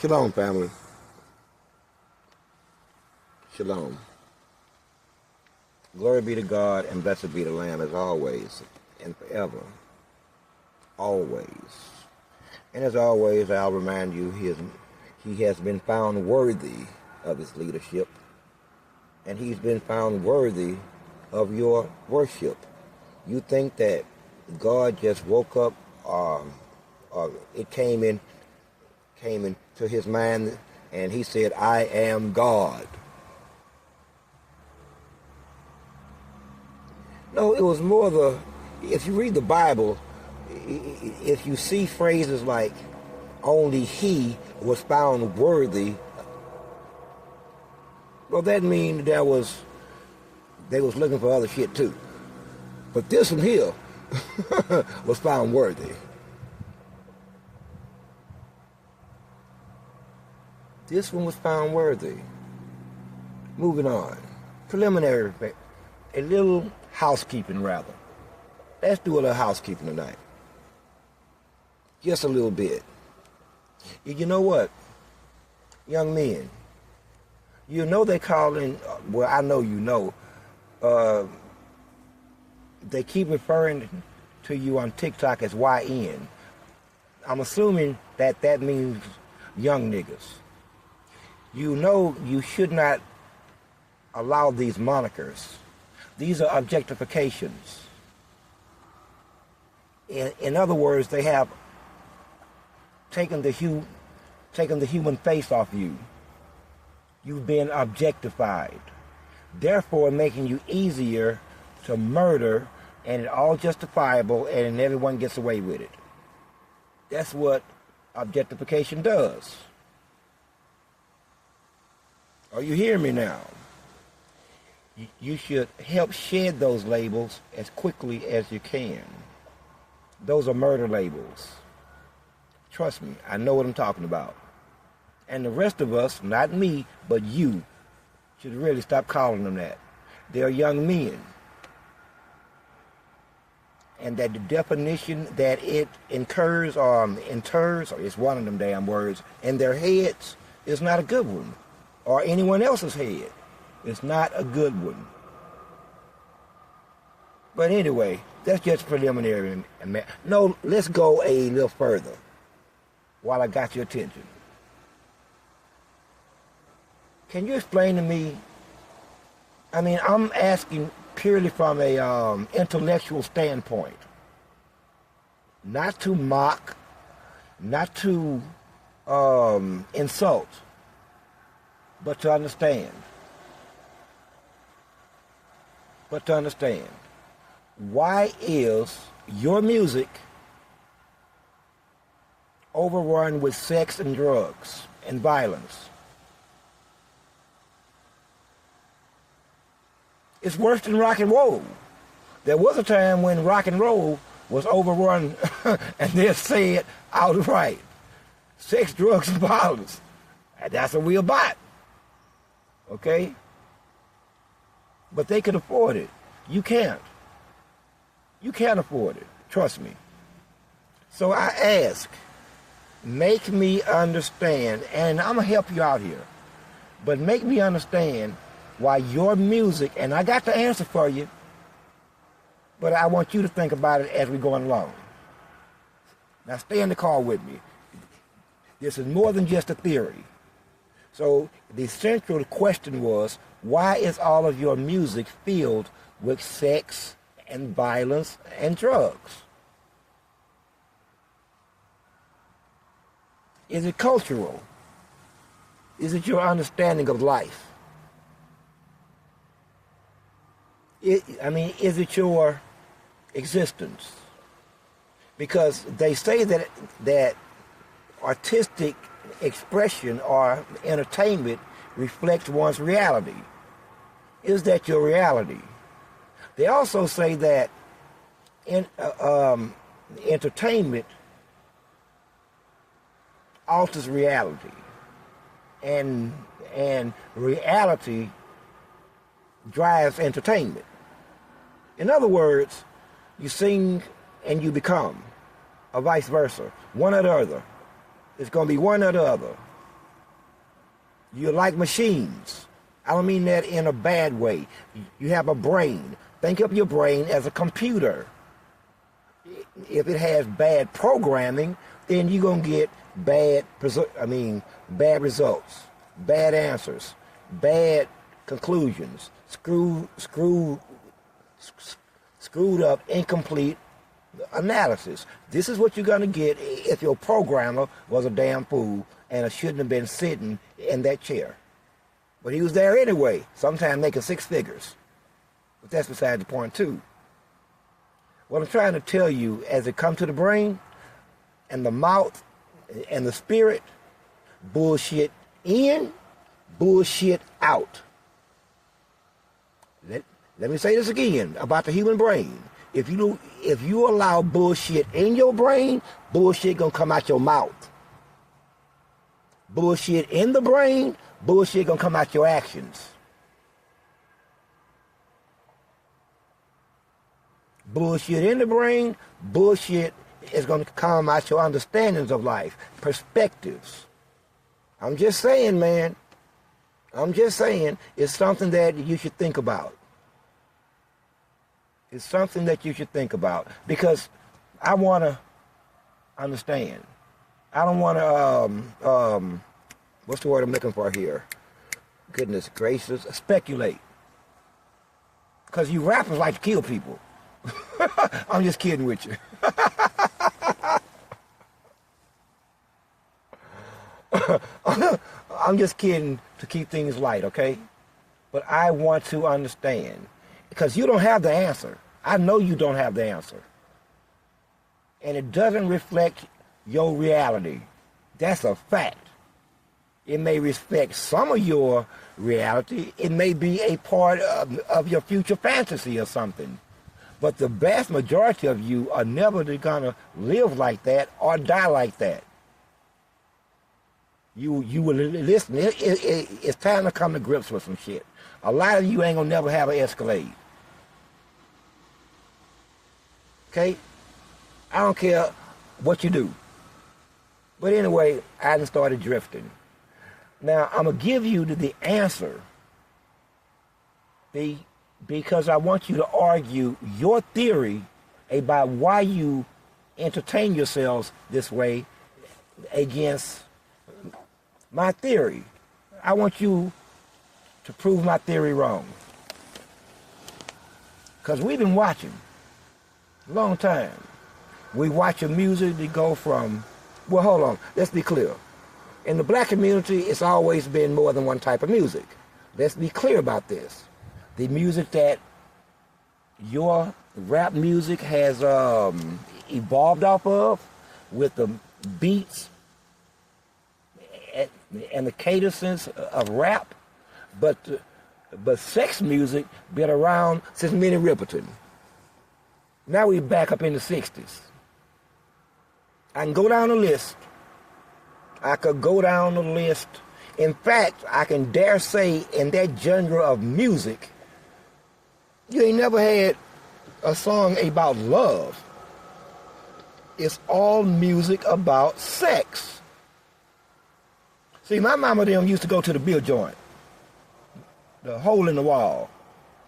Shalom, family. Shalom. Glory be to God and blessed be the Lamb as always and forever. Always. And as always, I'll remind you, he has been found worthy of his leadership. And he's been found worthy of your worship. You think that God just woke up, or it came into his mind and he said, I am God. No, it was more if you read the Bible, if you see phrases like, only he was found worthy, well, that means they was looking for other shit too. But this one here was found worthy. This one was found worthy. Moving on. Preliminary, a little housekeeping rather. Let's do a little housekeeping tonight. Just a little bit. You know what? Young men, you know they calling, well, I know you know, they keep referring to you on TikTok as YN. I'm assuming that means young niggas. You know you should not allow these monikers. These are objectifications. In other words, they have taken the human face off you. You've been objectified, therefore making you easier to murder, and it's all justifiable, and everyone gets away with it. That's what objectification does. Are you hearing me now? You should help shed those labels as quickly as you can. Those are murder labels. Trust me, I know what I'm talking about. And the rest of us, not me, but you, should really stop calling them that. They're young men. And that the definition that it incurs or inters, or it's one of them damn words, in their heads is not a good one. Or anyone else's head. It's not a good one. But anyway, that's just preliminary. No, let's go a little further while I got your attention. Can you explain to me, I mean, I'm asking purely from a intellectual standpoint. Not to mock, not to insult, but to understand. But to understand. Why is your music overrun with sex and drugs and violence? It's worse than rock and roll. There was a time when rock and roll was overrun and they said outright, sex, drugs, and violence. And that's what we about. Okay? But they could afford it. You can't. You can't afford it. Trust me. So I ask, make me understand, and I'm going to help you out here, but make me understand why your music, and I got the answer for you, but I want you to think about it as we're going along. Now stay in the car with me. This is more than just a theory. So the central question was, why is all of your music filled with sex and violence and drugs? Is it cultural? Is it your understanding of life? Is it your existence? Because they say that artistic expression or entertainment reflects one's reality. Is that your reality? They also say that entertainment alters reality, and reality drives entertainment. In other words, you sing and you become, or vice versa, one or the other. It's going to be one or the other. You're like machines. I don't mean that in a bad way. You have a brain. Think of your brain as a computer. If it has bad programming, then you're going to get bad results, bad answers, bad conclusions, screwed up, incomplete analysis. This is what you're going to get if your programmer was a damn fool and shouldn't have been sitting in that chair. But he was there anyway, sometimes making six figures. But that's beside the point too. What I'm trying to tell you, as it comes to the brain and the mouth and the spirit, bullshit in, bullshit out. Let me say this again about the human brain. If you allow bullshit in your brain, bullshit gonna come out your mouth. Bullshit in the brain, bullshit gonna come out your actions. Bullshit in the brain, bullshit is gonna come out your understandings of life, perspectives. I'm just saying, man. I'm just saying, it's something that you should think about. It's something that you should think about, because I want to understand. I don't want to, what's the word I'm looking for here? Goodness gracious, speculate. Because you rappers like to kill people. I'm just kidding with you. I'm just kidding to keep things light, okay? But I want to understand. Because you don't have the answer. I know you don't have the answer. And it doesn't reflect your reality. That's a fact. It may reflect some of your reality. It may be a part of your future fantasy or something. But the vast majority of you are never going to live like that or die like that. You will listen. It's time to come to grips with some shit. A lot of you ain't going to never have an Escalade. Okay? I don't care what you do. But anyway, I done started drifting. Now, I'm going to give you the answer because I want you to argue your theory about why you entertain yourselves this way against my theory. I want you to prove my theory wrong. Because we've been watching a long time. We watch your music to go from, well, hold on, let's be clear. In the black community, it's always been more than one type of music. Let's be clear about this. The music that your rap music has evolved off of, with the beats and the cadences of rap, but sex music been around since Minnie Riperton. Now we're back up in the 60s. I can go down the list. I could go down the list. In fact, I can dare say in that genre of music, you ain't never had a song about love. It's all music about sex. See, my mama them used to go to the beer joint, the hole in the wall.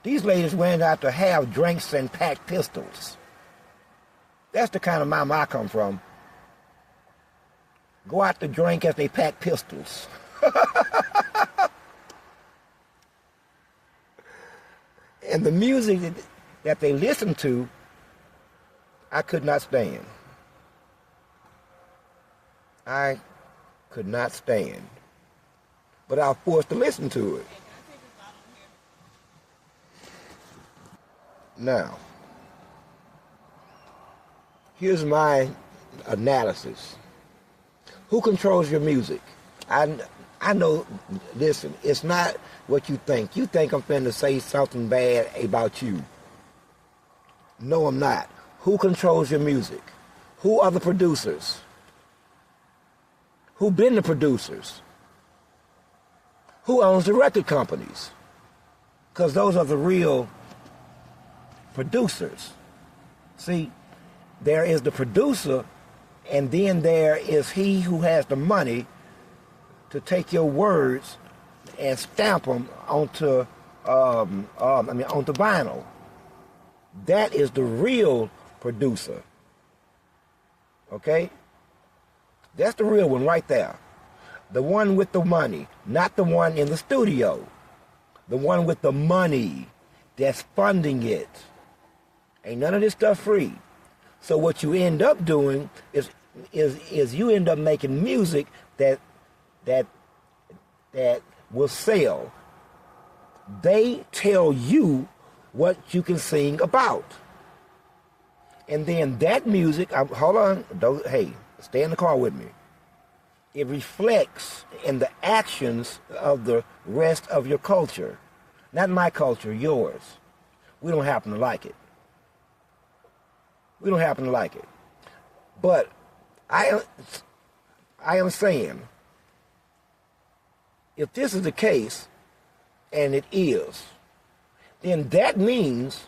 These ladies went out to have drinks and pack pistols. That's the kind of mama I come from. Go out to drink as they pack pistols. And the music that they listened to, I could not stand. I could not stand. But I was forced to listen to it. Now, here's my analysis. Who controls your music? I know, listen, it's not what you think. You think I'm finna say something bad about you. No, I'm not. Who controls your music? Who are the producers? Who been the producers? Who owns the record companies? Because those are the real producers. See, there is the producer, and then there is he who has the money to take your words and stamp them onto onto vinyl. That is the real producer. Okay? That's the real one right there. The one with the money, not the one in the studio. The one with the money that's funding it. Ain't none of this stuff free. So what you end up doing is you end up making music that will sell. They tell you what you can sing about. And then that music, hold on, hey, stay in the car with me. It reflects in the actions of the rest of your culture. Not my culture, yours. We don't happen to like it. We don't happen to like it. But I am saying, if this is the case, and it is, then that means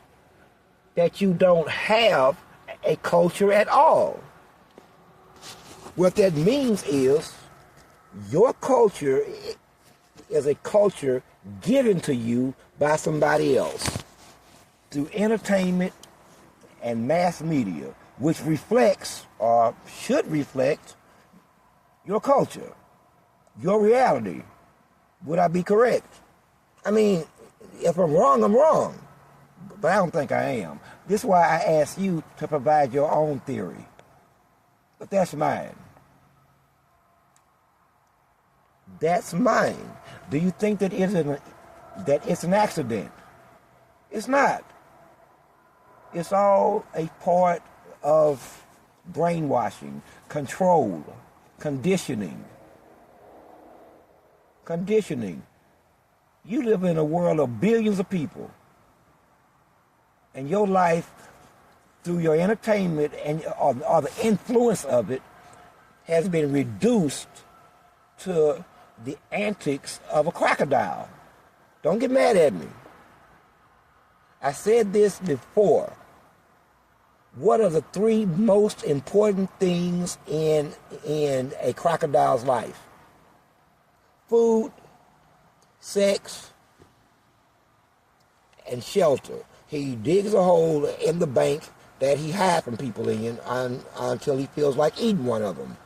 that you don't have a culture at all. What that means is your culture is a culture given to you by somebody else through entertainment and mass media, which reflects or should reflect your culture, your reality. Would I be correct? I mean, if I'm wrong, I'm wrong. But I don't think I am. This is why I ask you to provide your own theory. But that's mine. That's mine. Do you think that it's an accident? It's not. It's all a part of brainwashing, control, conditioning. Conditioning. You live in a world of billions of people. And your life, through your entertainment and or the influence of it, has been reduced to the antics of a crocodile. Don't get mad at me. I said this before. What are the three most important things in a crocodile's life? Food, sex, and shelter. He digs a hole in the bank that he hides from people in until he feels like eating one of them.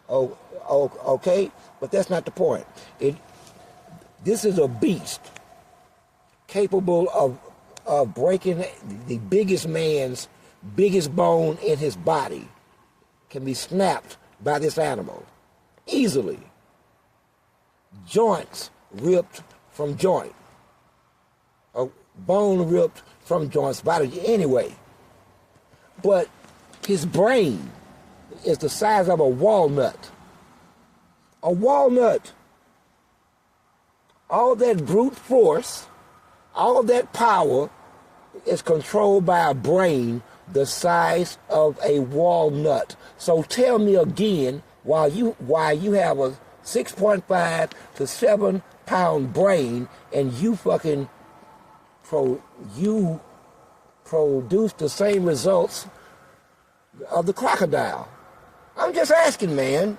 Okay? But that's not the point. This is a beast capable of breaking the biggest man's biggest bone in his body. Can be snapped by this animal easily. Joints ripped from joint. A bone ripped from joints. Anyway. But his brain is the size of a walnut. A walnut. All that brute force, all that power is controlled by a brain the size of a walnut. So tell me again why you have a 6.5 to 7 pound brain and you fucking you produce the same results of the crocodile. I'm just asking, man.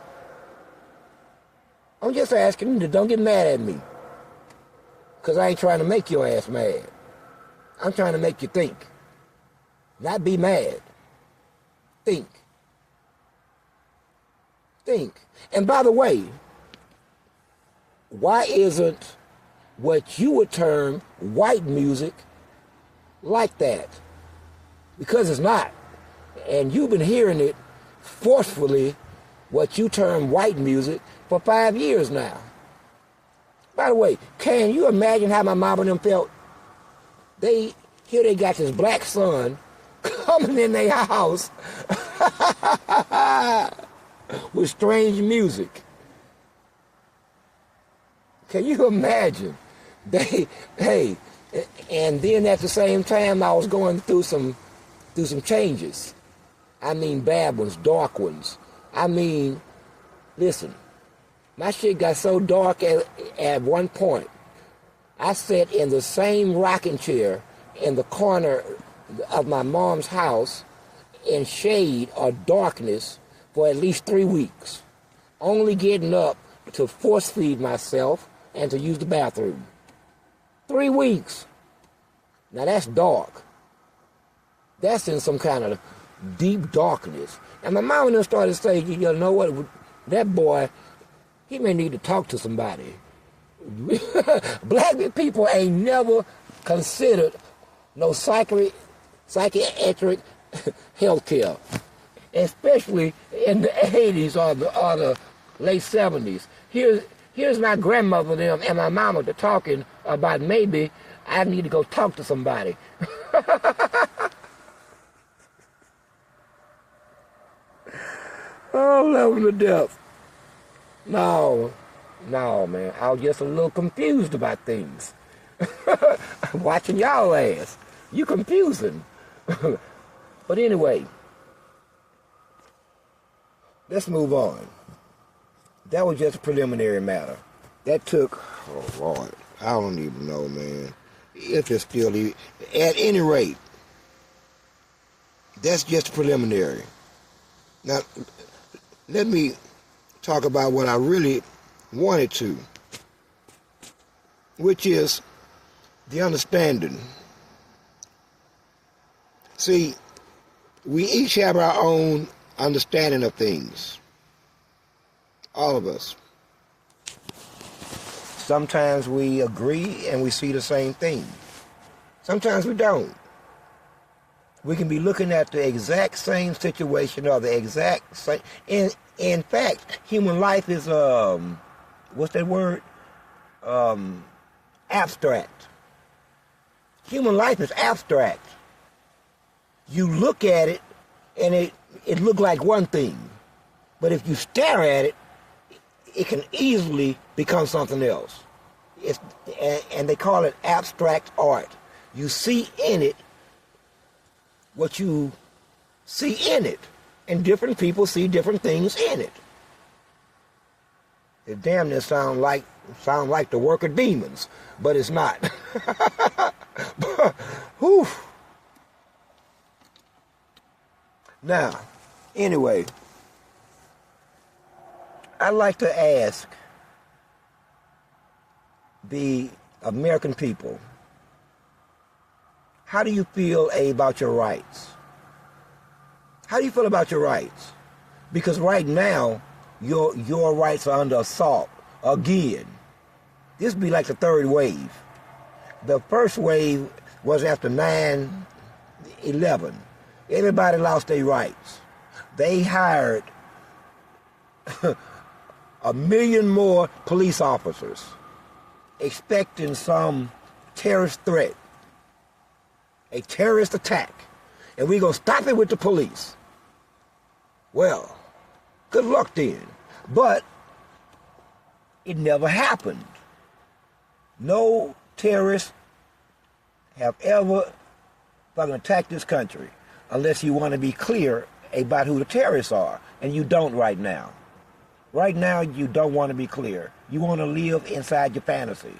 I'm just asking. Don't get mad at me. Because I ain't trying to make your ass mad. I'm trying to make you think. Not be mad. Think. Think. And by the way, why isn't what you would term white music like that? Because it's not. And you've been hearing it forcefully, what you term white music, for 5 years now. By the way, can you imagine how my mom and them felt? They got this black son coming in their house with strange music. Can you imagine? And then at the same time, I was going through some changes. I mean, bad ones, dark ones. I mean, listen, my shit got so dark at one point. I sat in the same rocking chair in the corner of my mom's house in shade or darkness for at least 3 weeks, only getting up to force feed myself and to use the bathroom. 3 weeks. Now that's dark. That's in some kind of deep darkness. And my mama then started saying, you know what, that boy, he may need to talk to somebody. Black people ain't never considered no psychiatric health care, especially in the 80s or the late 70s. Here's my grandmother them and my mama talking about maybe I need to go talk to somebody. Oh, love them to death. No, man. I was just a little confused about things. Watching y'all ass. You confusing. But anyway, let's move on. That was just a preliminary matter. That took, oh Lord, I don't even know, man. If it's still, at any rate, that's just preliminary. Now, let me talk about what I really wanted to, which is the understanding. See, we each have our own understanding of things. All of us. Sometimes we agree and we see the same thing. Sometimes we don't. We can be looking at the exact same situation or the exact same. In fact, human life is what's that word? Abstract. Human life is abstract. You look at it and it looks like one thing, but if you stare at it, it can easily become something else. And they call it abstract art. You see in it what you see in it. And different people see different things in it. It damn near sound like the work of demons, but it's not. Whew. Now, anyway, I'd like to ask the American people, how do you feel about your rights? How do you feel about your rights? Because right now, your rights are under assault again. This be like the third wave. The first wave was after 9/11. Everybody lost their rights. They hired 1 million more police officers, expecting some terrorist threat, a terrorist attack, and we're going to stop it with the police. Well, good luck then. But it never happened. No terrorists have ever fucking attacked this country unless you want to be clear about who the terrorists are, and you don't right now. Right now, you don't want to be clear. You want to live inside your fantasy.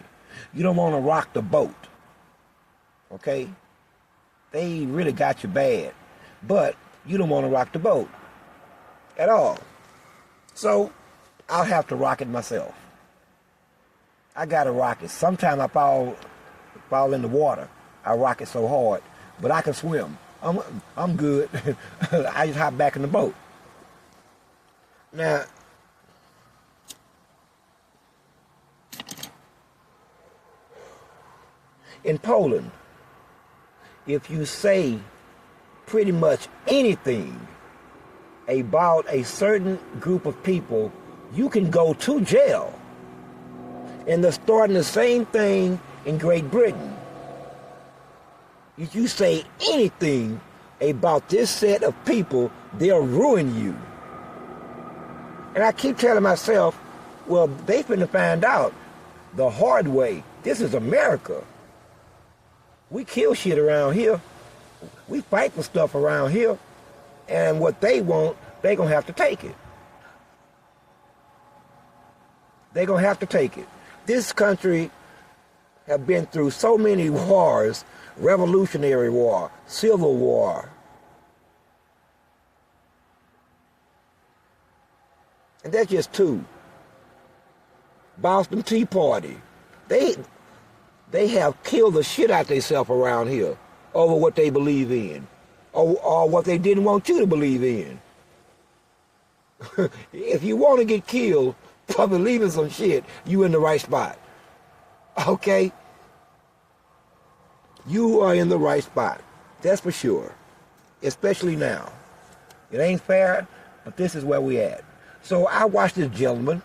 You don't want to rock the boat. Okay? They really got you bad. But you don't want to rock the boat at all. So, I'll have to rock it myself. I got to rock it. Sometimes I fall in the water. I rock it so hard. But I can swim. I'm good. I just hop back in the boat. Now, in Poland, if you say pretty much anything about a certain group of people, you can go to jail. And they're starting the same thing in Great Britain. If you say anything about this set of people, they'll ruin you. And I keep telling myself, well, they finna find out the hard way. This is America. We kill shit around here. We fight for stuff around here. And what they want, they gonna have to take it. They gonna have to take it. This country have been through so many wars, Revolutionary War, Civil War. And that's just two. Boston Tea Party. They have killed the shit out themselves around here over what they believe in, or what they didn't want you to believe in. If you want to get killed for believing some shit, you in the right spot. Okay? You are in the right spot. That's for sure. Especially now. It ain't fair, but this is where we at. So I watched this gentleman,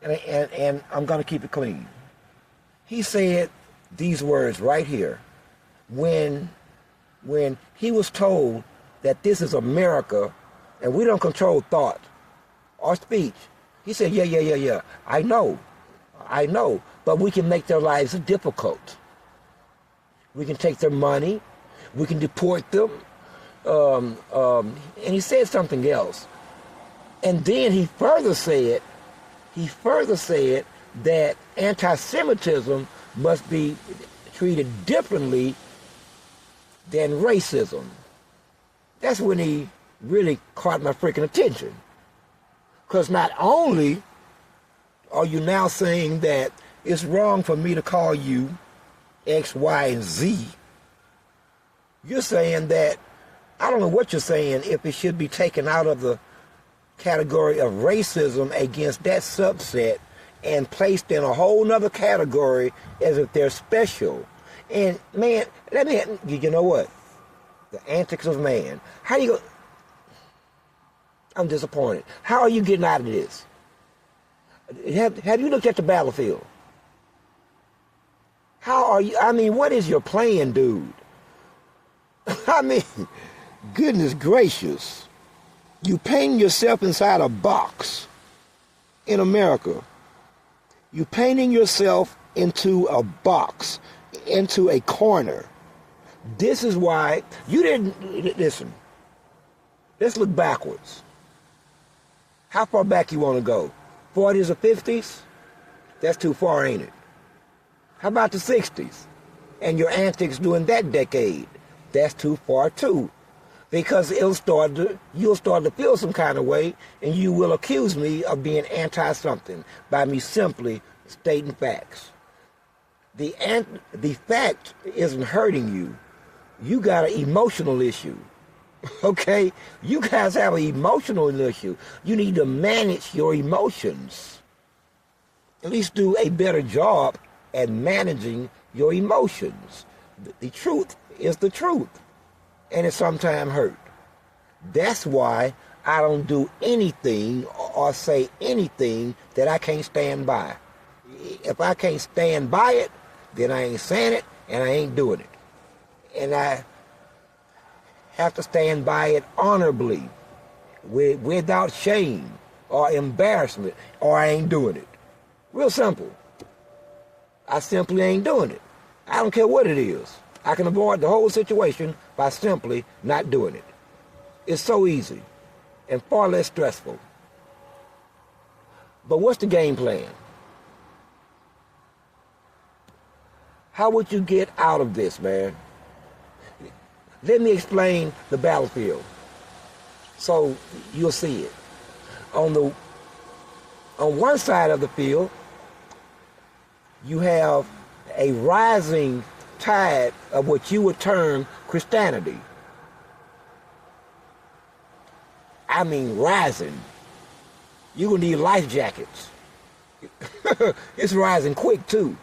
and I'm going to keep it clean. He said these words right here. When he was told that this is America and we don't control thought or speech, he said, yeah, I know, but we can make their lives difficult. We can take their money, we can deport them, and he said something else. And then he further said that anti-Semitism must be treated differently than racism. That's when he really caught my freaking attention. Because not only are you now saying that it's wrong for me to call you X, Y, and Z, you're saying that, I don't know what you're saying, if it should be taken out of the category of racism against that subset and placed in a whole nother category as if they're special. And man, you know what? The antics of man. How you go? I'm disappointed. How are you getting out of this? Have you looked at the battlefield? How are you? I mean, what is your plan, dude? I mean, goodness gracious. You painting yourself inside a box in America. You painting yourself into a box, into a corner. This is why you didn't, listen, let's look backwards. How far back you want to go? 40s or 50s? That's too far, ain't it? How about the 60s? And your antics during that decade? That's too far too. Because you'll start to feel some kind of way, and you will accuse me of being anti-something by me simply stating facts. The fact isn't hurting you. You got an emotional issue. Okay? You guys have an emotional issue. You need to manage your emotions. At least do a better job at managing your emotions. The truth is the truth. And it sometimes hurt. That's why I don't do anything or say anything that I can't stand by. If I can't stand by it, then I ain't saying it and I ain't doing it. And I have to stand by it honorably, without shame or embarrassment, or I ain't doing it. Real simple. I simply ain't doing it. I don't care what it is. I can avoid the whole situation by simply not doing it. It's so easy and far less stressful. But what's the game plan? How would you get out of this, man? Let me explain the battlefield so you'll see it. On one side of the field, you have a rising tide of what you would term Christianity. I mean rising. You're going to need life jackets. It's rising quick too.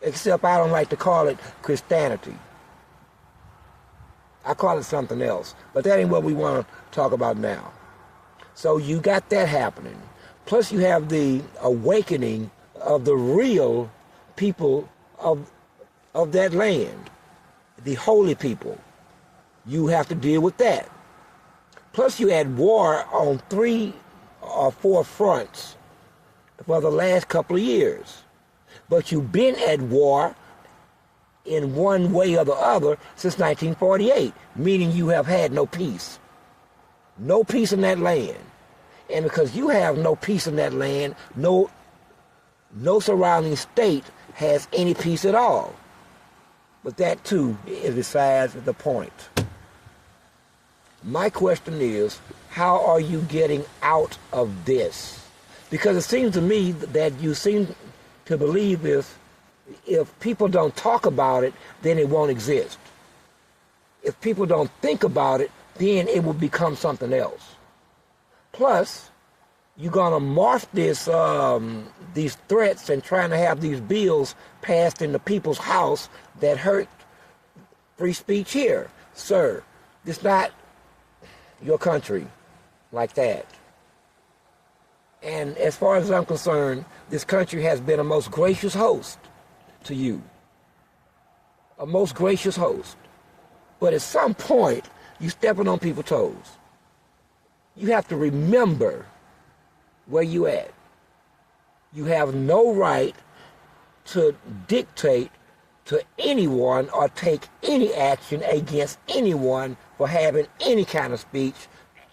Except I don't like to call it Christianity. I call it something else. But that ain't what we want to talk about now. So you got that happening. Plus you have the awakening of the real people of that land, the holy people. You have to deal with that. Plus you had war on 3 or 4 fronts for the last couple of years. But you've been at war in one way or the other since 1948, meaning you have had no peace. No peace in that land. And because you have no peace in that land, no surrounding state has any peace at all. But that too is besides the point. My question is, how are you getting out of this? Because it seems to me that you seem to believe if people don't talk about it, then it won't exist. If people don't think about it, then it will become something else. Plus, you're gonna morph these threats and trying to have these bills passed in the people's house that hurt free speech here. Sir, it's not your country like that. And as far as I'm concerned, this country has been a most gracious host to you. A most gracious host. But at some point, you're stepping on people's toes. You have to remember where you at. You have no right to dictate to anyone or take any action against anyone for having any kind of speech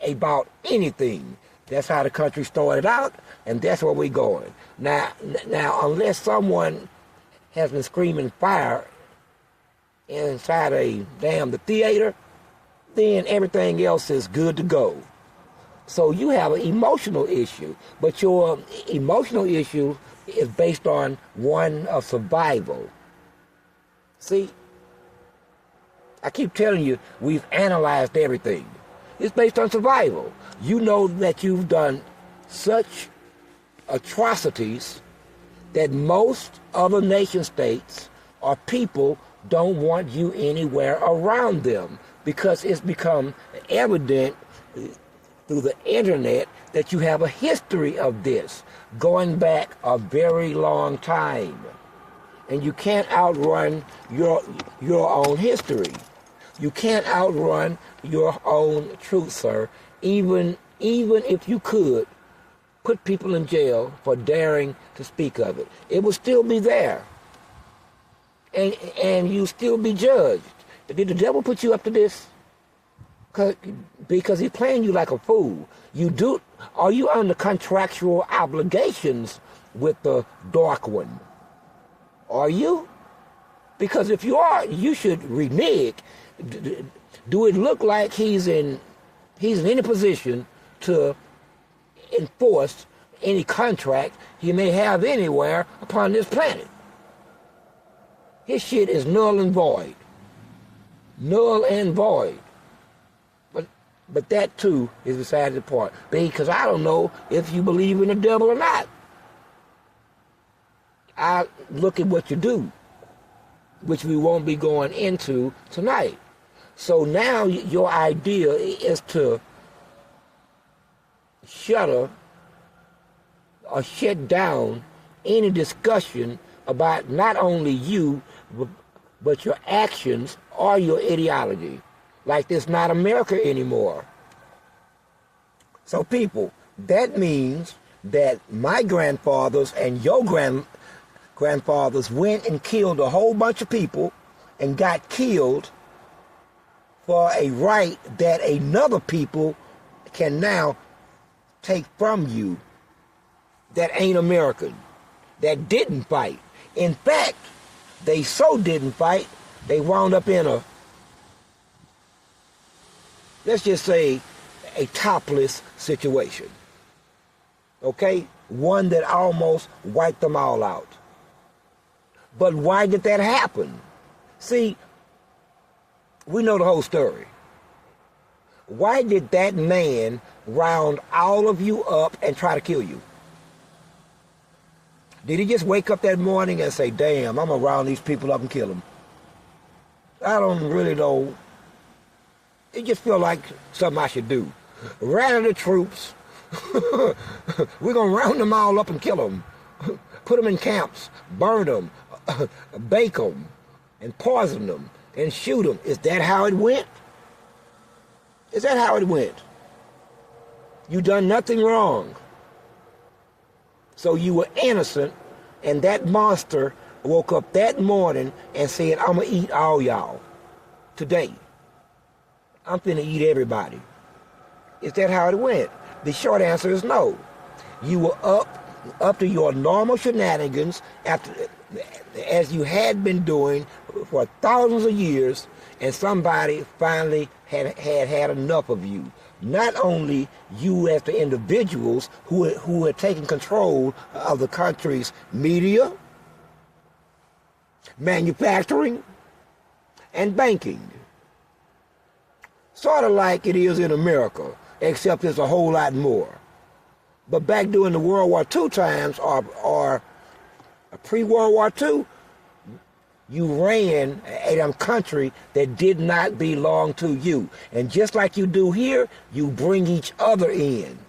about anything. That's how the country started out, and that's where we're going. Now, unless someone has been screaming fire inside the theater, then everything else is good to go. So you have an emotional issue, but your emotional issue is based on one of survival. See, I keep telling you, we've analyzed everything. It's based on survival. You know that you've done such atrocities that most other nation states or people don't want you anywhere around them, because it's become evident through the internet that you have a history of this going back a very long time. And you can't outrun your own history. You can't outrun your own truth, sir. Even if you could put people in jail for daring to speak of it, it will still be there. And you still be judged. Did the devil put you up to this? Because he's playing you like a fool. Are you under contractual obligations with the dark one? Are you? Because if you are, you should renege. Do it look like he's in any position to enforce any contract he may have anywhere upon this planet? His shit is null and void. Null and void. But that too is beside the point. Because I don't know if you believe in the devil or not. I look at what you do, which we won't be going into tonight. So now your idea is to shut down any discussion about not only you, but your actions or your ideology. Like this not America anymore. So people, that means that my grandfathers and your grandfathers went and killed a whole bunch of people and got killed for a right that another people can now take from you that ain't American, that didn't fight. In fact, they so didn't fight, they wound up in let's just say, a topless situation. Okay? One that almost wiped them all out. But why did that happen? See, we know the whole story. Why did that man round all of you up and try to kill you? Did he just wake up that morning and say, damn, I'm going to round these people up and kill them? I don't really know. It just feels like something I should do. Rally the troops. We're going to round them all up and kill them. Put them in camps, burn them, bake them, and poison them, and shoot them. Is that how it went? Is that how it went? You done nothing wrong. So you were innocent, and that monster woke up that morning and said, I'm going to eat all y'all today. I'm finna eat everybody. Is that how it went? The short answer is no. You were up to your normal shenanigans as you had been doing for thousands of years, and somebody finally had enough of you. not only you as the individuals who are taking control of the country's media, manufacturing, and banking. Sort of like it is in America, except it's a whole lot more. But back during the World War II times, or pre-World War II, you ran a country that did not belong to you. And just like you do here, you bring each other in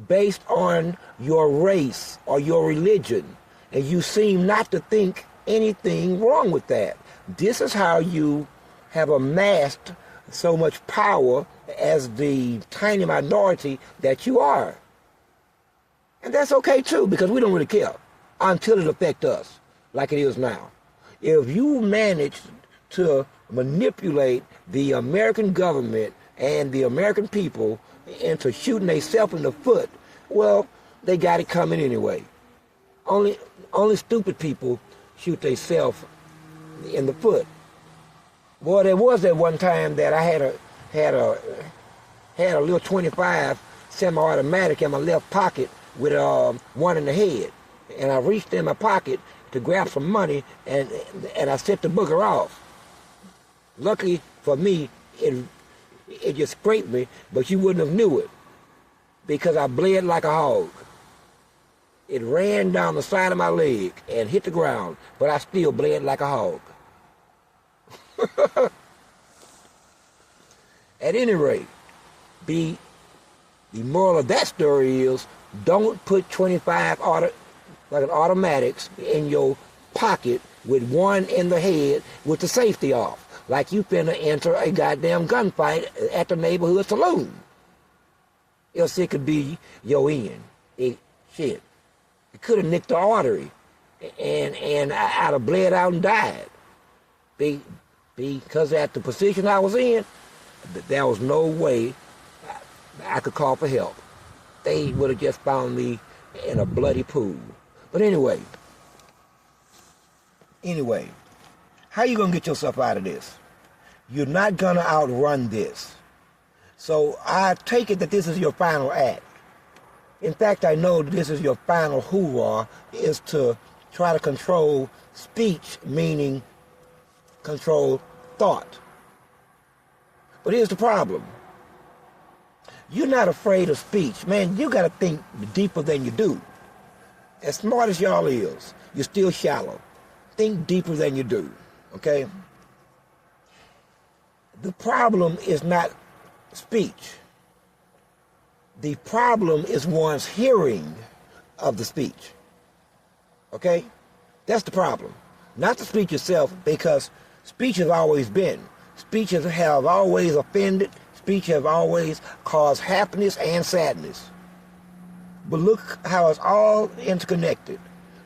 based on your race or your religion. And you seem not to think anything wrong with that. This is how you have amassed so much power as the tiny minority that you are. And that's okay too, because we don't really care until it affects us, like it is now. If you manage to manipulate the American government and the American people into shooting themselves in the foot, well, they got it coming anyway. Only stupid people shoot themselves in the foot. Boy, there was that one time that I had a little 25 semi-automatic in my left pocket with one in the head. And I reached in my pocket to grab some money, and I set the booger off. Luckily for me, it just scraped me, but you wouldn't have knew it because I bled like a hog. It ran down the side of my leg and hit the ground, but I still bled like a hog. At any rate, the moral of that story is don't put 25 automatics in your pocket with one in the head with the safety off, like you finna enter a goddamn gunfight at the neighborhood saloon. Else it could be your end. It could have nicked the artery, and I'd have bled out and died. Because at the position I was in, there was no way I could call for help. They would have just found me in a bloody pool. But anyway, how you gonna get yourself out of this? You're not gonna outrun this. So I take it that this is your final act. In fact, I know that this is your final hoorah, is to try to control speech, meaning control thought. But here's the problem. You're not afraid of speech. Man, you gotta think deeper than you do. As smart as y'all is, you're still shallow. Think deeper than you do, okay? The problem is not speech. The problem is one's hearing of the speech, okay? That's the problem. Not the speech itself, because speech has always been. Speeches have always offended. Speech have always caused happiness and sadness. But look how it's all interconnected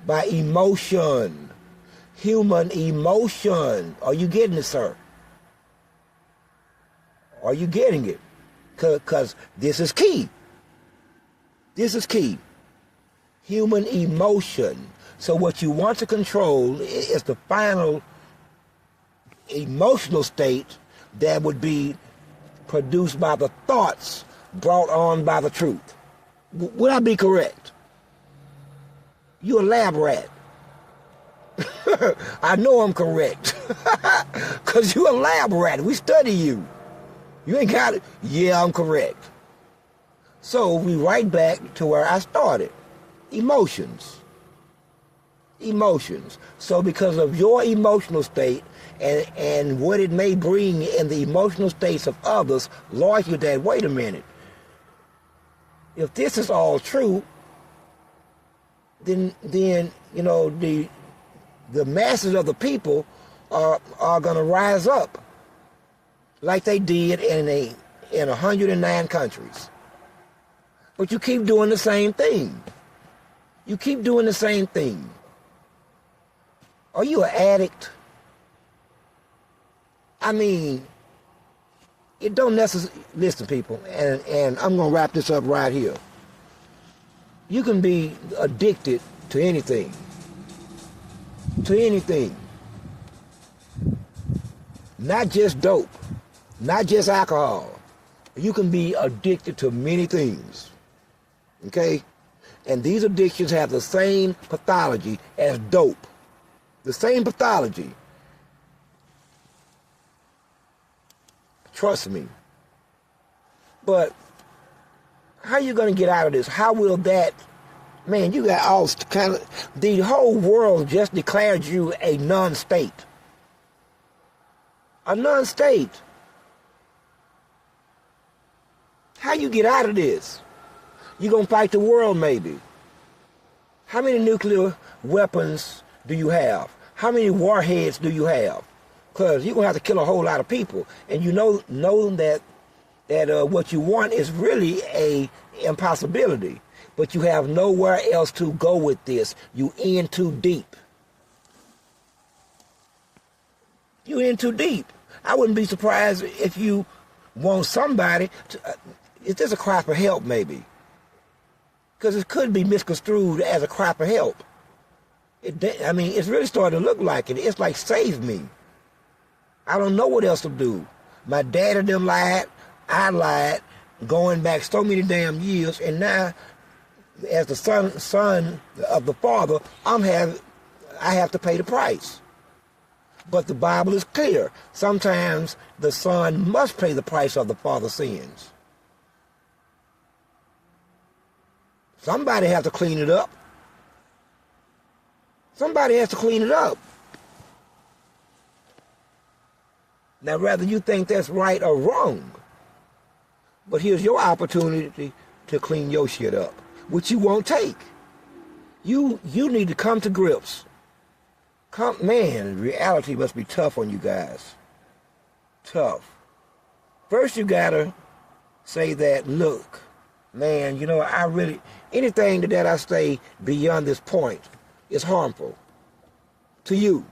by emotion, human emotion. Are you getting it, sir? Are you getting it? Because this is key. This is key. Human emotion. So what you want to control is the final emotional state that would be produced by the thoughts brought on by the truth. Would I be correct? You're a lab rat. I know I'm correct. Because you're a lab rat. We study you. You ain't got it. Yeah, I'm correct. So we right back to where I started. Emotions. Emotions. So because of your emotional state and what it may bring in the emotional states of others, Lord, you that, wait a minute. If this is all true, then you know the masses of the people are going to rise up like they did in 109 countries. But you keep doing the same thing. You keep doing the same thing. Are you an addict? I mean, it don't necessarily, listen people, and I'm going to wrap this up right here. You can be addicted to anything. To anything. Not just dope. not just alcohol. You can be addicted to many things, okay? And these addictions have the same pathology as dope. The same pathology. Trust me. But how you going to get out of this? How will that... Man, you got all kind of... The whole world just declared you a non-state. A non-state. How you get out of this? You gonna fight the world maybe? How many nuclear weapons do you have? How many warheads do you have? Because you're gonna have to kill a whole lot of people, and you know that what you want is really a impossibility. But you have nowhere else to go with this. You in too deep. You in too deep. I wouldn't be surprised if you want somebody to... Is this a cry for help, maybe? Because it could be misconstrued as a cry for help. I mean, it's really starting to look like it. It's like, save me. I don't know what else to do. My dad and them lied. I lied. Going back so many damn years. And now, as the son of the father, I have to pay the price. But the Bible is clear. Sometimes the son must pay the price of the father's sins. Somebody has to clean it up. Somebody has to clean it up. Now, whether you think that's right or wrong, but here's your opportunity to clean your shit up, which you won't take. You need to come to grips. Man, reality must be tough on you guys. Tough. First, you gotta say that, look, man, you know, anything that I say beyond this point is harmful to you.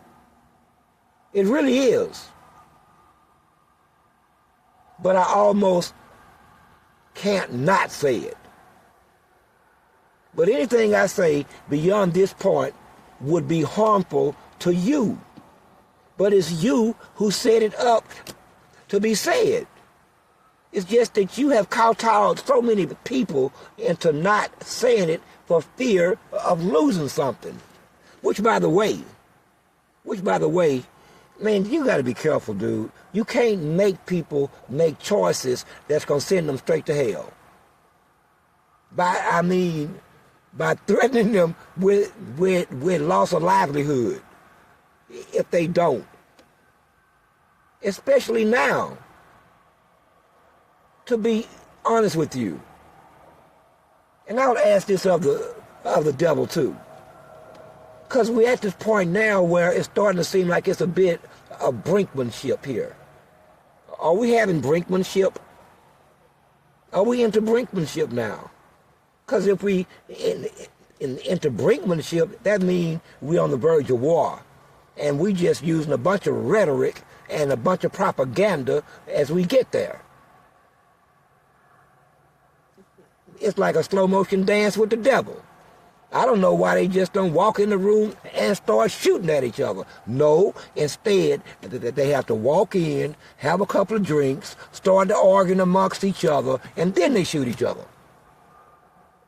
It really is. But I almost can't not say it. But anything I say beyond this point would be harmful to you. But it's you who set it up to be said. It's just that you have kowtowed so many people into not saying it for fear of losing something. Which, by the way, man, you got to be careful, dude. You can't make people make choices that's going to send them straight to hell. By threatening them with loss of livelihood if they don't. Especially now. To be honest with you. And I would ask this of the devil too. Because we're at this point now where it's starting to seem like it's a bit of brinkmanship here. Are we having brinkmanship? Are we into brinkmanship now? Because if we into brinkmanship, that means we're on the verge of war. And we just using a bunch of rhetoric and a bunch of propaganda as we get there. It's like a slow motion dance with the devil. I don't know why they just don't walk in the room and start shooting at each other. No, instead, they have to walk in, have a couple of drinks, start to arguing amongst each other, and then they shoot each other.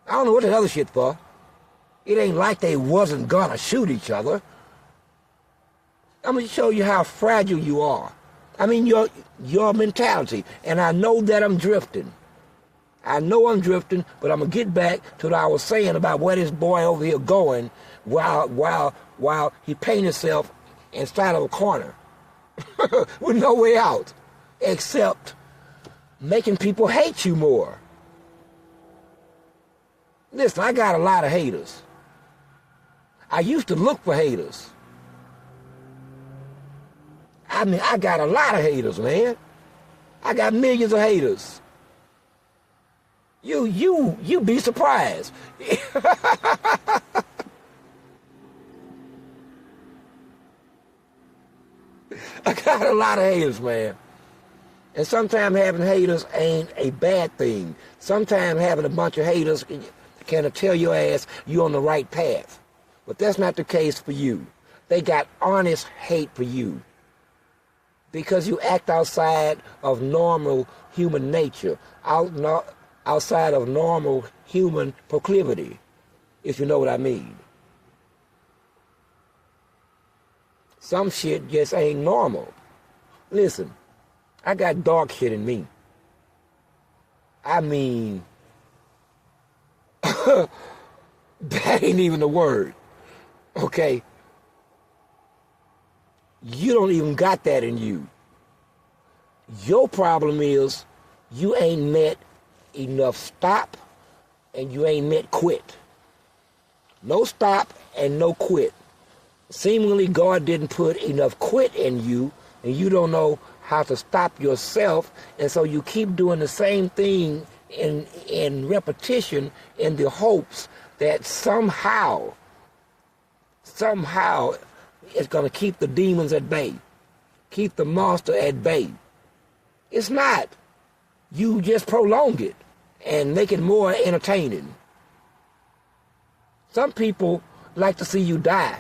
I don't know what that other shit for. It ain't like they wasn't gonna shoot each other. I'm gonna show you how fragile you are. I mean, your mentality. And I know that I'm drifting. I know I'm drifting, but I'm going to get back to what I was saying about where this boy over here going while he painted himself inside of a corner with no way out except making people hate you more. Listen, I got a lot of haters. I used to look for haters. I mean, I got a lot of haters, man. I got millions of haters. You be surprised. I got a lot of haters, man. And sometimes having haters ain't a bad thing. Sometimes having a bunch of haters can tell your ass you're on the right path. But that's not the case for you. They got honest hate for you. because you act outside of normal human nature, outside of normal human proclivity, if you know what I mean. Some shit just ain't normal. Listen, I got dark shit in me. I mean, that ain't even the word, okay? You don't even got that in you. Your problem is you ain't met enough stop and you ain't met quit. No stop and no quit. Seemingly God didn't put enough quit in you, and you don't know how to stop yourself, and so you keep doing the same thing in repetition in the hopes that somehow it's going to keep the demons at bay, keep the monster at bay. It's not. You just prolong it and make it more entertaining. Some people like to see you die.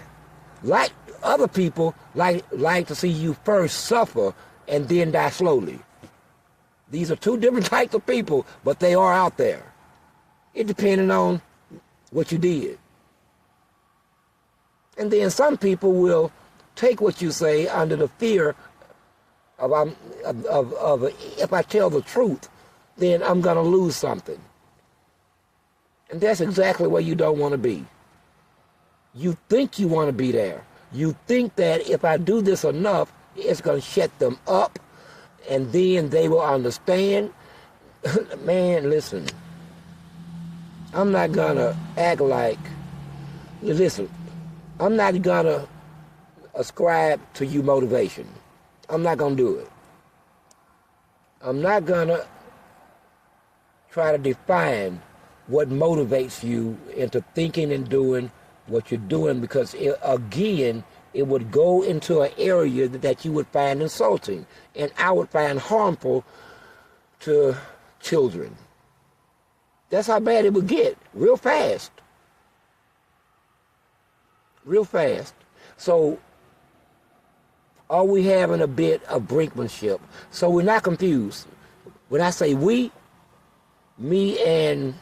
Like other people like to see you first suffer and then die slowly. These are two different types of people, but they are out there. It depends on what you did. And then some people will take what you say under the fear of if I tell the truth, then I'm going to lose something. And that's exactly where you don't want to be. You think you want to be there. You think that if I do this enough, it's going to shut them up, and then they will understand. Man, listen, I'm not going to act like, listen, I'm not going to ascribe to you motivation. I'm not going to do it. I'm not going to try to define what motivates you into thinking and doing what you're doing, because it would go into an area that you would find insulting and I would find harmful to children. That's how bad it would get, real fast. Real fast. So are we having a bit of brinkmanship? So we're not confused. When I say we, me and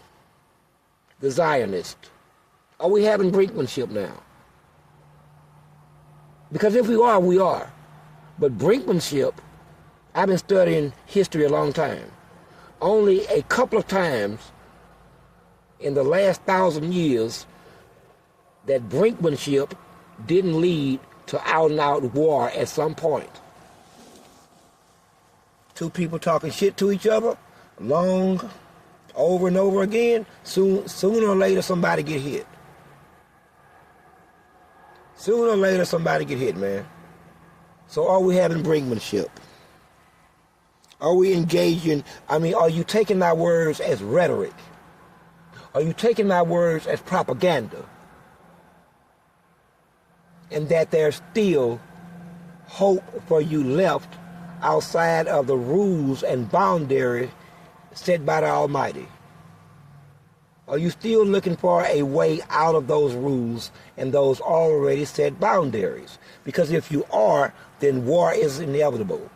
the Zionist, are we having brinkmanship now? Because if we are, we are. But brinkmanship, I've been studying history a long time. Only a couple of times in the last 1,000 years that brinkmanship didn't lead to out-and-out war at some point. Two people talking shit to each other, over and over again, sooner or later somebody get hit. Sooner or later somebody get hit, man. So are we having brinkmanship? Are we engaging, are you taking my words as rhetoric? Are you taking my words as propaganda? And that there's still hope for you left outside of the rules and boundaries set by the Almighty? Are you still looking for a way out of those rules and those already set boundaries? Because if you are, then war is inevitable.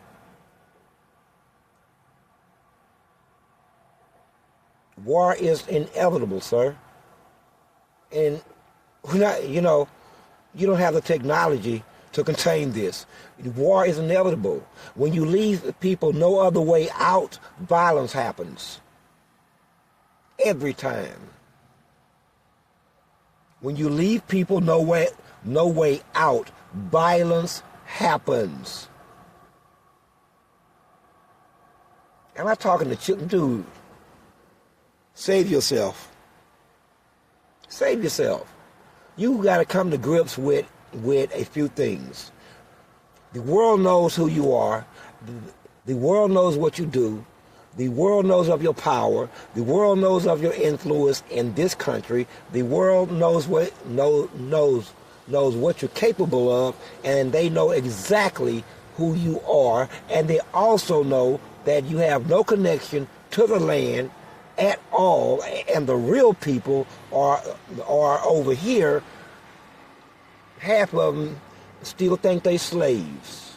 War is inevitable, sir. And we're not, you don't have the technology to contain this. War is inevitable. When you leave people no other way out, violence happens. Every time. When you leave people no way out, violence happens. I'm not talking to children, dude. Save yourself. Save yourself. You got to come to grips with a few things. The world knows who you are. The world knows what you do. The world knows of your power. The world knows of your influence in this country. The world knows what you're capable of, and they know exactly who you are. And they also know that you have no connection to the land at all, and the real people are over here. Half of them still think they slaves.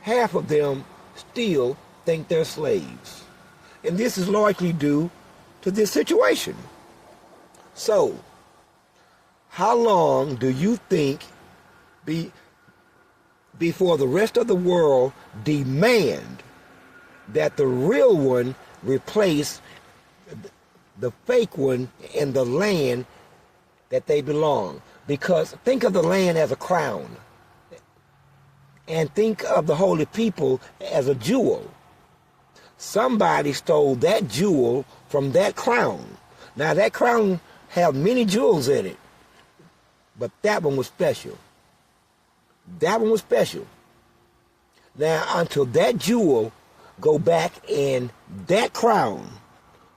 half of them still think they're slaves. And this is largely due to this situation. So, how long do you think before the rest of the world demand that the real one replace the fake one in the land that they belong? Because think of the land as a crown, and think of the holy people as a jewel. Somebody stole that jewel from that crown. Now that crown had many jewels in it, but that one was special. That one was special. Now until that jewel go back in that crown,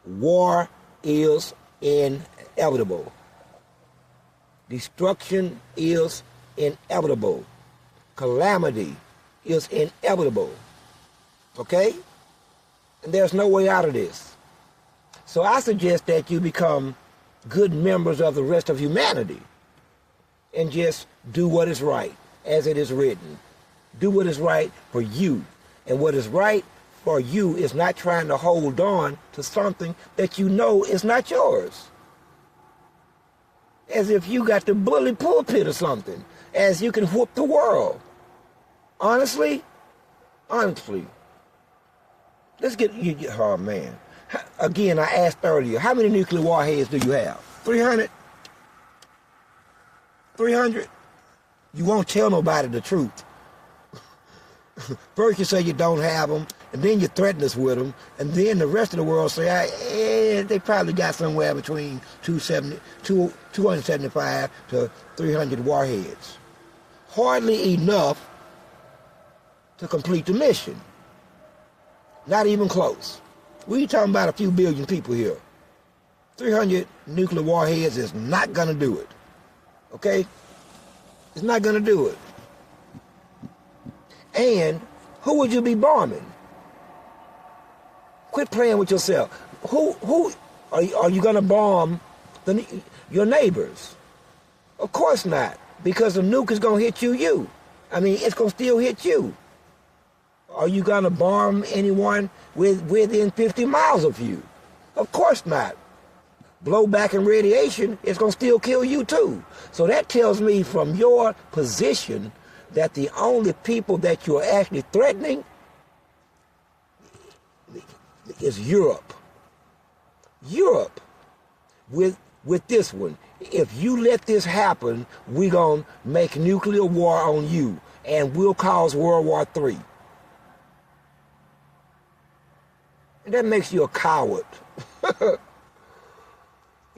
war is inevitable. Destruction is inevitable. Calamity is inevitable. Okay? And there's no way out of this. So I suggest that you become good members of the rest of humanity and just do what is right, as it is written. Do what is right for you. And what is right for you is not trying to hold on to something that you know is not yours. As if you got the bully pulpit or something, as you can whoop the world. Honestly, let's get you. Oh man! Again, I asked earlier, how many nuclear warheads do you have? 300. 300. You won't tell nobody the truth. First you say you don't have them, and then you threaten us with them, and then the rest of the world say, they probably got somewhere between 275 to 300 warheads. Hardly enough to complete the mission. Not even close. We're talking about a few billion people here. 300 nuclear warheads is not going to do it. Okay? It's not going to do it. And who would you be bombing? Quit playing with yourself. Who are you going to bomb your neighbors? Of course not, because the nuke is going to hit you. I mean, it's going to still hit you. Are you going to bomb anyone within 50 miles of you? Of course not. Blowback and radiation is going to still kill you too. So that tells me from your position that the only people that you're actually threatening is Europe. Europe, with this one. If you let this happen, we're going to make nuclear war on you, and we'll cause World War III. And that makes you a coward.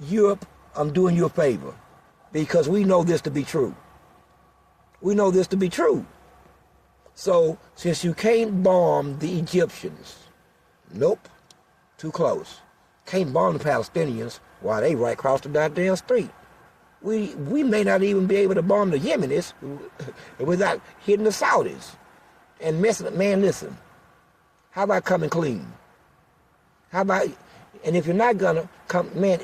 Europe, I'm doing you a favor, because we know this to be true. We know this to be true. So, since you can't bomb the Egyptians, nope, too close. Can't bomb the Palestinians while they right across the goddamn street. We may not even be able to bomb the Yemenis without hitting the Saudis. And man, listen, how about coming clean? How about, and if you're not gonna come, man,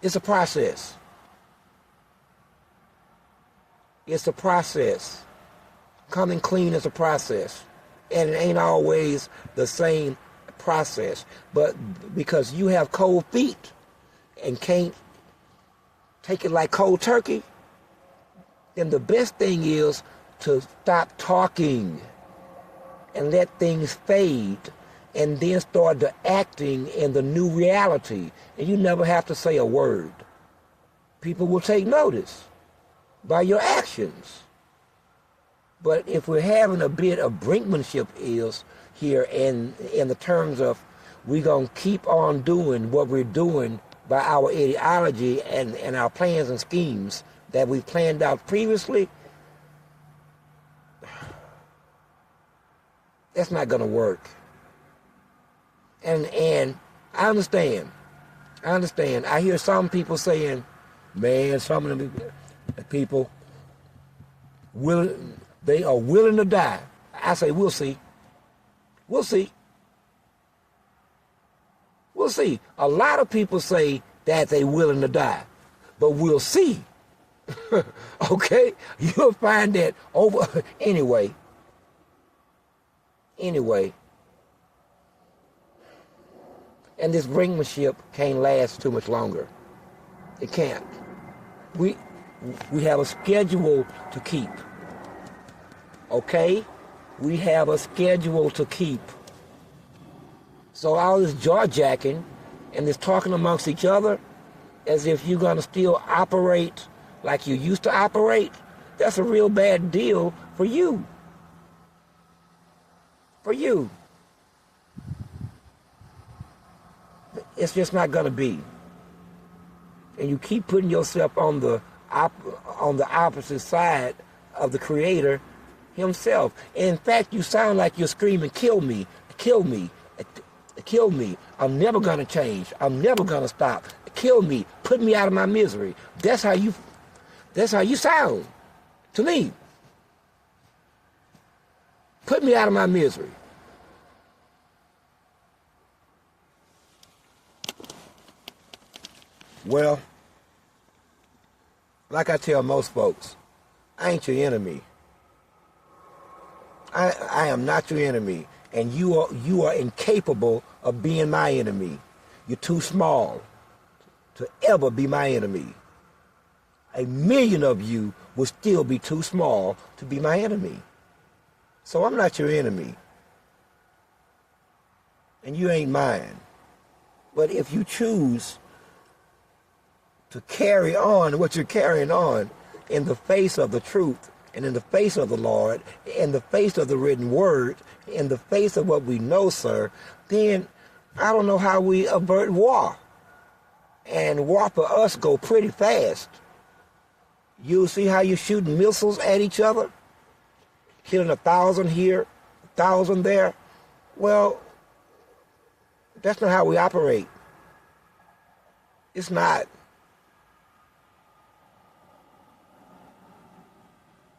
it's a process. It's a process. Coming clean is a process. And it ain't always the same process. But because you have cold feet and can't take it like cold turkey, then the best thing is to stop talking and let things fade and then start the acting in the new reality. And you never have to say a word. People will take notice by your actions. But if we're having a bit of brinkmanship is here in the terms of we're going to keep on doing what we're doing by our ideology and our plans and schemes that we've planned out previously, that's not going to work. And I understand. I hear some people saying, man, some of them people, they are willing to die. I say, we'll see. We'll see. We'll see. A lot of people say that they're willing to die, but we'll see. Okay? You'll find that over. Anyway, Anyway, and this brinkmanship can't last too much longer. It can't. We have a schedule to keep. Okay? We have a schedule to keep. So all this jaw-jacking and this talking amongst each other as if you're going to still operate like you used to operate, that's a real bad deal for you. For you. It's just not going to be. And you keep putting yourself on the opposite side of the Creator himself. And in fact, you sound like you're screaming, kill me, kill me, kill me. I'm never going to change. I'm never going to stop. Kill me. Put me out of my misery. That's how you sound to me. Put me out of my misery. Well, like I tell most folks, I ain't your enemy. I am not your enemy, and you are incapable of being my enemy. You're too small to ever be my enemy. 1,000,000 of you will still be too small to be my enemy. So I'm not your enemy, and you ain't mine. But if you choose to carry on what you're carrying on in the face of the truth and in the face of the Lord, in the face of the written word, in the face of what we know, sir, then I don't know how we avert war. And war for us go pretty fast. You'll see how you're shooting missiles at each other, hitting 1,000 here, 1,000 there. Well, that's not how we operate. It's not.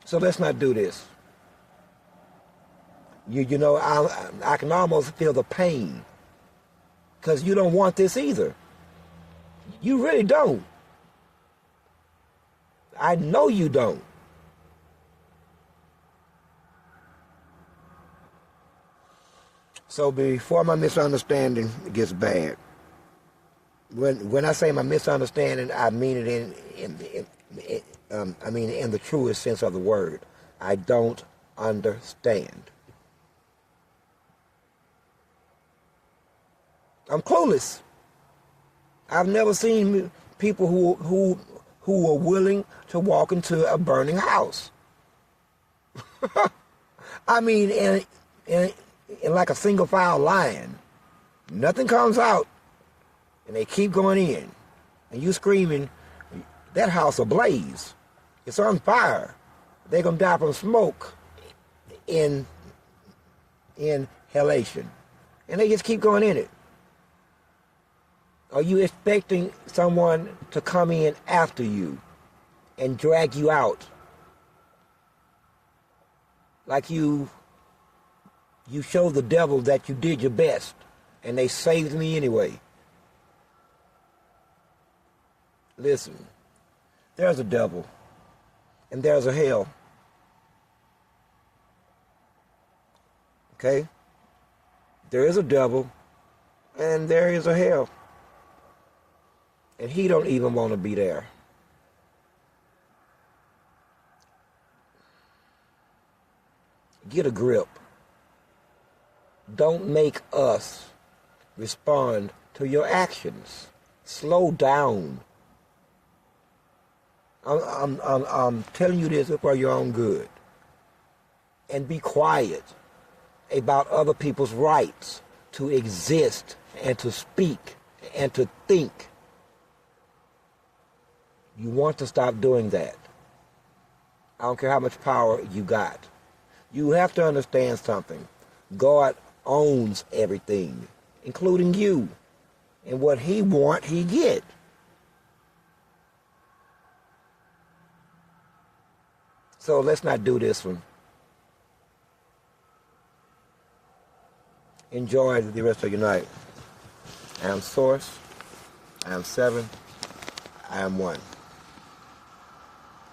So let's not do this. You know, I can almost feel the pain because you don't want this either. You really don't. I know you don't. So before my misunderstanding gets bad, when I say my misunderstanding, I mean it in the truest sense of the word. I don't understand. I'm clueless. I've never seen people who are willing to walk into a burning house. I mean, in like a single file line. Nothing comes out, and they keep going in, and you screaming, that house ablaze. It's on fire. They're going to die from smoke in inhalation. And they just keep going in it. Are you expecting someone to come in after you and drag you out? Like you show the devil that you did your best and they saved me anyway. Listen, there's a devil and there's a hell. Okay? There is a devil and there is a hell. And he don't even want to be there. Get a grip. Don't make us respond to your actions. Slow down. I'm telling you this for your own good. And be quiet about other people's rights to exist and to speak and to think. You want to stop doing that. I don't care how much power you got. You have to understand something. God owns everything, including you. And what he wants, he get. So let's not do this one. Enjoy the rest of your night. I am Source. I am 7. I am 1.